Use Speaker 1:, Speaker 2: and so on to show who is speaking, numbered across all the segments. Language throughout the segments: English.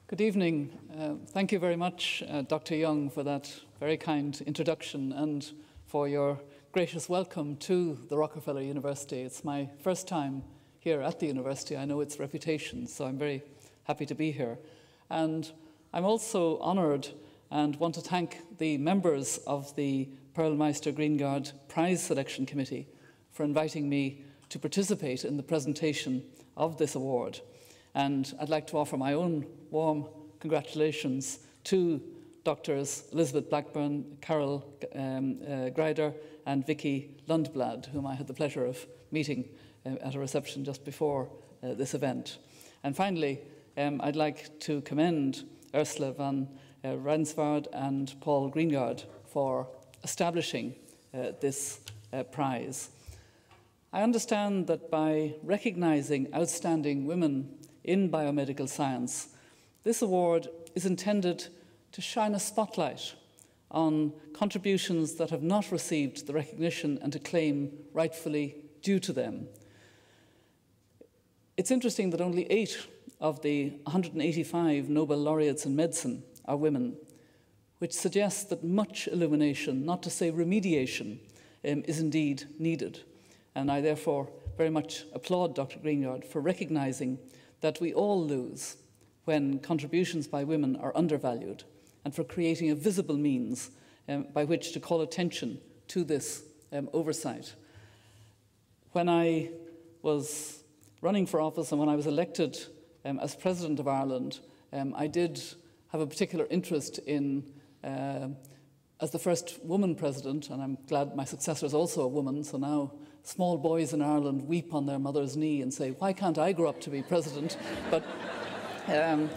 Speaker 1: Good evening. Thank you very much, Dr. Young, for that very kind introduction and for your gracious welcome to the Rockefeller University. It's my first time here at the university. I know its reputation, so I'm very happy to be here. And I'm also honoured and want to thank the members of the Pearl Meister Greengard Prize Selection Committee for inviting me to participate in the presentation of this award. And I'd like to offer my own warm congratulations to Doctors Elizabeth Blackburn, Carol Greider and Vicki Lundblad, whom I had the pleasure of meeting at a reception just before this event. And finally, I'd like to commend Ursula van Rensvaart and Paul Greengard for establishing this prize. I understand that by recognising outstanding women in biomedical science, this award is intended to shine a spotlight on contributions that have not received the recognition and acclaim rightfully due to them. It's interesting that only 8 of the 185 Nobel laureates in medicine are women, which suggests that much illumination, not to say remediation, is indeed needed. And I therefore very much applaud Dr. Greengard for recognising that we all lose when contributions by women are undervalued, and for creating a visible means by which to call attention to this oversight. When I was running for office and when I was elected as President of Ireland, I did have a particular interest in, as the first woman president, and I'm glad my successor is also a woman, so now small boys in Ireland weep on their mother's knee and say, why can't I grow up to be president? But I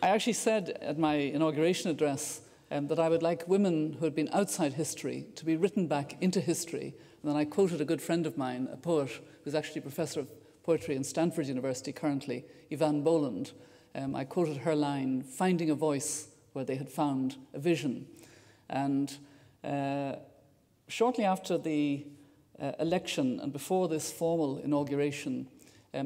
Speaker 1: actually said at my inauguration address that I would like women who had been outside history to be written back into history. And then I quoted a good friend of mine, a poet who's actually professor of poetry in Stanford University currently, Yvonne Boland. I quoted her line, finding a voice where they had found a vision. And shortly after the election and before this formal inauguration,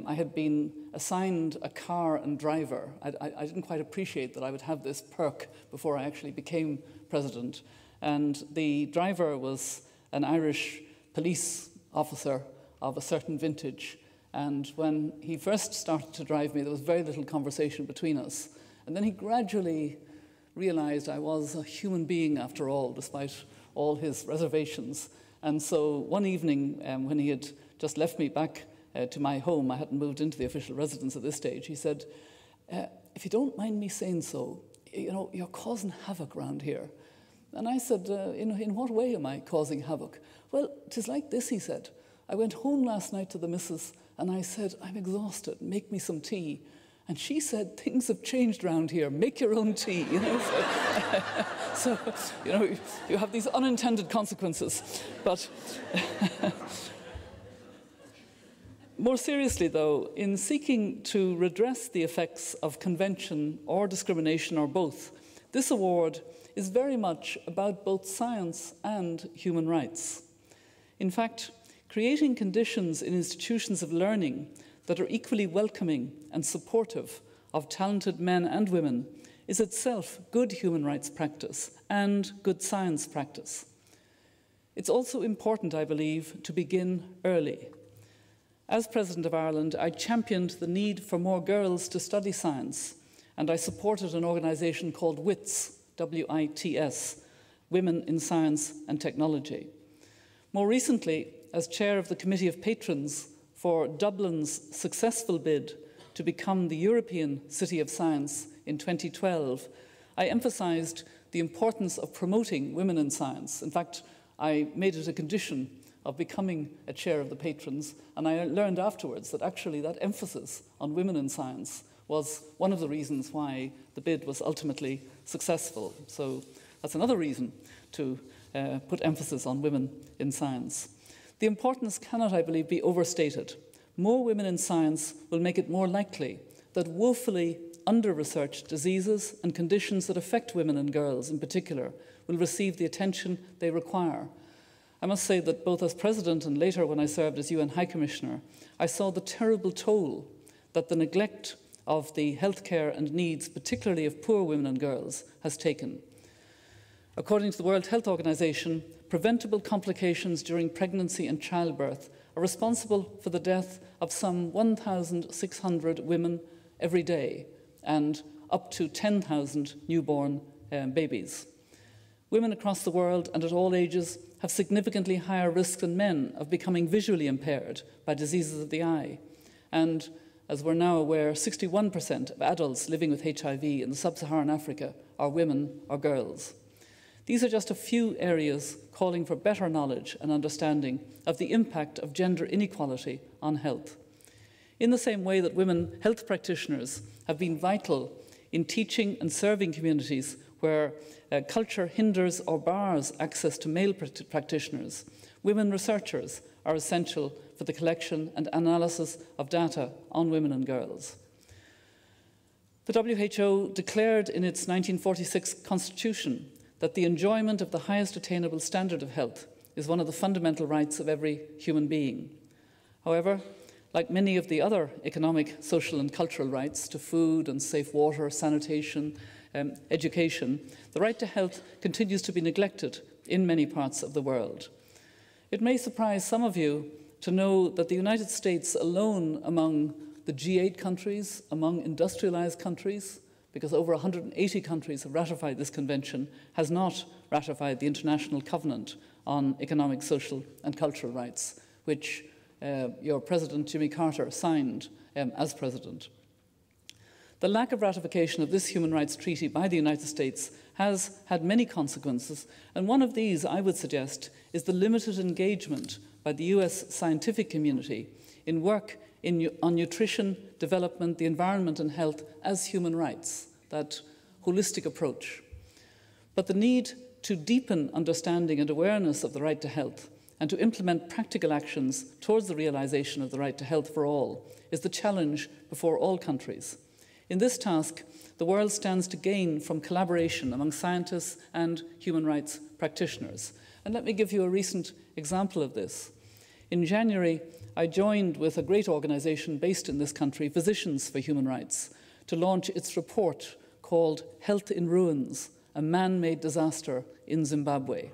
Speaker 1: I had been assigned a car and driver. I didn't quite appreciate that I would have this perk before I actually became president. And the driver was an Irish police officer of a certain vintage. And when he first started to drive me, there was very little conversation between us. And then he gradually realized I was a human being after all, despite all his reservations. And so one evening, when he had just left me back to my home, I hadn't moved into the official residence at this stage, he said, if you don't mind me saying so, you know, you're causing havoc around here. And I said, in what way am I causing havoc? Well, 'tis like this, he said. I went home last night to the missus and I said, I'm exhausted, make me some tea. And she said, things have changed around here, make your own tea, you know. So you know, you have these unintended consequences. But more seriously, though, in seeking to redress the effects of convention or discrimination or both, this award is very much about both science and human rights. In fact, creating conditions in institutions of learning that are equally welcoming and supportive of talented men and women is itself good human rights practice and good science practice. It's also important, I believe, to begin early. As President of Ireland, I championed the need for more girls to study science, and I supported an organisation called WITS, W-I-T-S, Women in Science and Technology. More recently, as chair of the Committee of Patrons for Dublin's successful bid to become the European City of Science in 2012, I emphasised the importance of promoting women in science. In fact, I made it a condition of becoming a chair of the patrons, and I learned afterwards that actually that emphasis on women in science was one of the reasons why the bid was ultimately successful. So that's another reason to put emphasis on women in science. The importance cannot, I believe, be overstated. More women in science will make it more likely that woefully under-researched diseases and conditions that affect women and girls in particular will receive the attention they require. I must say that both as President and later when I served as UN High Commissioner, I saw the terrible toll that the neglect of the healthcare and needs, particularly of poor women and girls, has taken. According to the World Health Organization, preventable complications during pregnancy and childbirth are responsible for the death of some 1,600 women every day and up to 10,000 newborn babies. Women across the world and at all ages have significantly higher risk than men of becoming visually impaired by diseases of the eye. And as we're now aware, 61% of adults living with HIV in sub-Saharan Africa are women or girls. These are just a few areas calling for better knowledge and understanding of the impact of gender inequality on health. In the same way that women health practitioners have been vital in teaching and serving communities where culture hinders or bars access to male practitioners, women researchers are essential for the collection and analysis of data on women and girls. The WHO declared in its 1946 Constitution that the enjoyment of the highest attainable standard of health is one of the fundamental rights of every human being. However, like many of the other economic, social and cultural rights to food and safe water, sanitation, education, the right to health continues to be neglected in many parts of the world. It may surprise some of you to know that the United States alone among the G8 countries, among industrialized countries, because over 180 countries have ratified this convention, has not ratified the International Covenant on Economic, Social and Cultural Rights, which your President, Jimmy Carter, signed as President. The lack of ratification of this human rights treaty by the United States has had many consequences, and one of these, I would suggest, is the limited engagement by the US scientific community in work on nutrition, development, the environment and health as human rights, that holistic approach. But the need to deepen understanding and awareness of the right to health and to implement practical actions towards the realization of the right to health for all is the challenge before all countries. In this task, the world stands to gain from collaboration among scientists and human rights practitioners. And let me give you a recent example of this. In January, I joined with a great organization based in this country, Physicians for Human Rights, to launch its report called Health in Ruins, a Man-Made Disaster in Zimbabwe.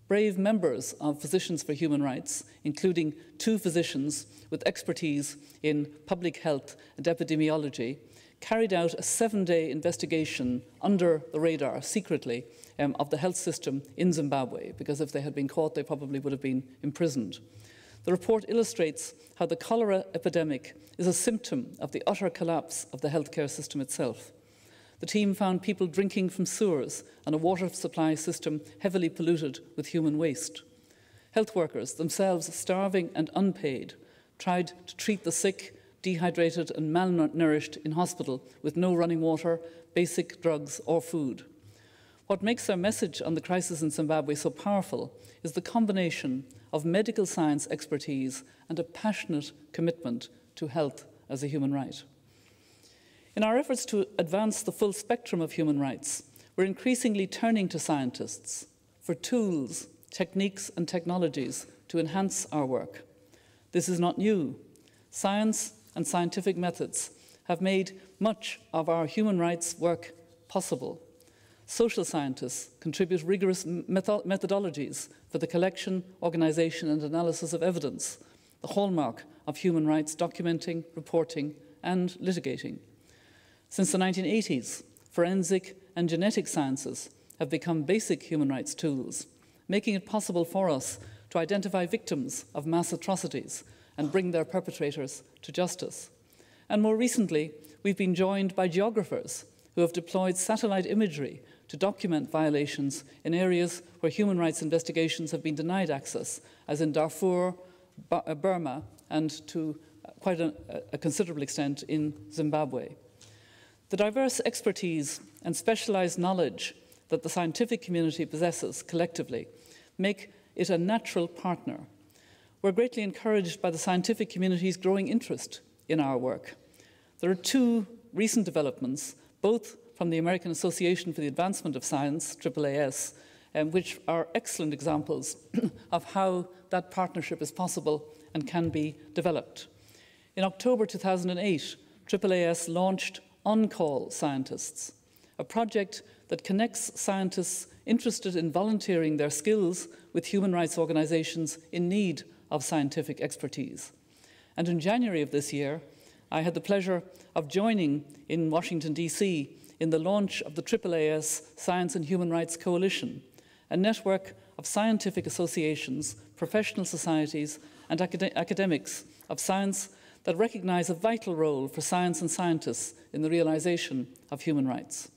Speaker 1: Brave members of Physicians for Human Rights, including 2 physicians with expertise in public health and epidemiology, carried out a 7-day investigation under the radar, secretly, of the health system in Zimbabwe, because if they had been caught, they probably would have been imprisoned. The report illustrates how the cholera epidemic is a symptom of the utter collapse of the healthcare system itself. The team found people drinking from sewers and a water supply system heavily polluted with human waste. Health workers, themselves starving and unpaid, tried to treat the sick, dehydrated and malnourished in hospital with no running water, basic drugs or food. What makes their message on the crisis in Zimbabwe so powerful is the combination of medical science expertise and a passionate commitment to health as a human right. In our efforts to advance the full spectrum of human rights, we're increasingly turning to scientists for tools, techniques and technologies to enhance our work. This is not new. Science and scientific methods have made much of our human rights work possible. Social scientists contribute rigorous methodologies for the collection, organization and analysis of evidence, the hallmark of human rights documenting, reporting and litigating. Since the 1980s, forensic and genetic sciences have become basic human rights tools, making it possible for us to identify victims of mass atrocities and bring their perpetrators to justice. And more recently, we've been joined by geographers who have deployed satellite imagery to document violations in areas where human rights investigations have been denied access, as in Darfur, Burma, and to quite a considerable extent in Zimbabwe. The diverse expertise and specialized knowledge that the scientific community possesses collectively make it a natural partner. We're greatly encouraged by the scientific community's growing interest in our work. There are 2 recent developments, both from the American Association for the Advancement of Science, AAAS, which are excellent examples of how that partnership is possible and can be developed. In October 2008, AAAS launched On-Call Scientists, a project that connects scientists interested in volunteering their skills with human rights organisations in need of scientific expertise. And in January of this year, I had the pleasure of joining in Washington, D.C. in the launch of the AAAS Science and Human Rights Coalition, a network of scientific associations, professional societies, and academics of science that recognise a vital role for science and scientists in the realisation of human rights.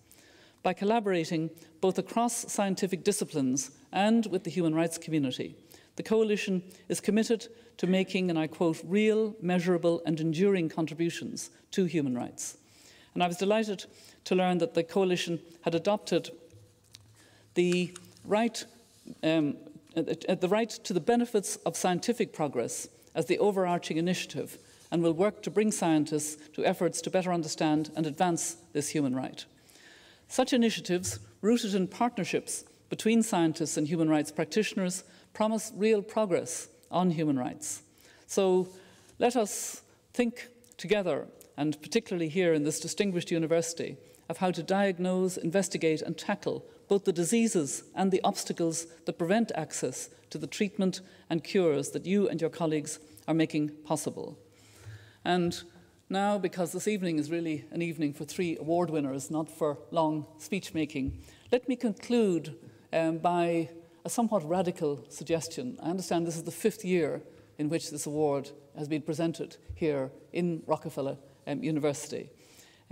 Speaker 1: By collaborating both across scientific disciplines and with the human rights community, the Coalition is committed to making, and I quote, real, measurable and enduring contributions to human rights. And I was delighted to learn that the Coalition had adopted the right to the benefits of scientific progress as the overarching initiative, and will work to bring scientists to efforts to better understand and advance this human right. Such initiatives, rooted in partnerships between scientists and human rights practitioners, promise real progress on human rights. So let us think together, and particularly here in this distinguished university, of how to diagnose, investigate and tackle both the diseases and the obstacles that prevent access to the treatment and cures that you and your colleagues are making possible. And now, because this evening is really an evening for 3 award winners, not for long speech making, let me conclude by a somewhat radical suggestion. I understand this is the 5th year in which this award has been presented here in Rockefeller University.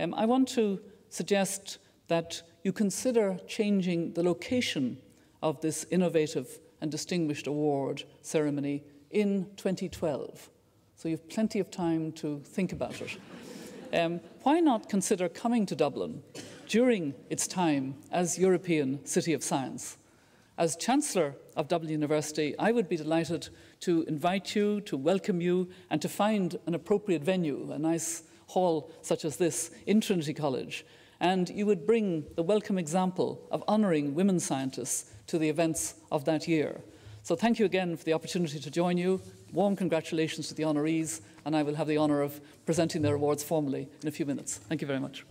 Speaker 1: I want to suggest that you consider changing the location of this innovative and distinguished award ceremony in 2012. So you have plenty of time to think about it. Why not consider coming to Dublin during its time as European City of Science? As Chancellor of Dublin University, I would be delighted to invite you, to welcome you, and to find an appropriate venue, a nice hall such as this in Trinity College. And you would bring the welcome example of honouring women scientists to the events of that year. So thank you again for the opportunity to join you. Warm congratulations to the honorees, and I will have the honour of presenting their awards formally in a few minutes. Thank you very much.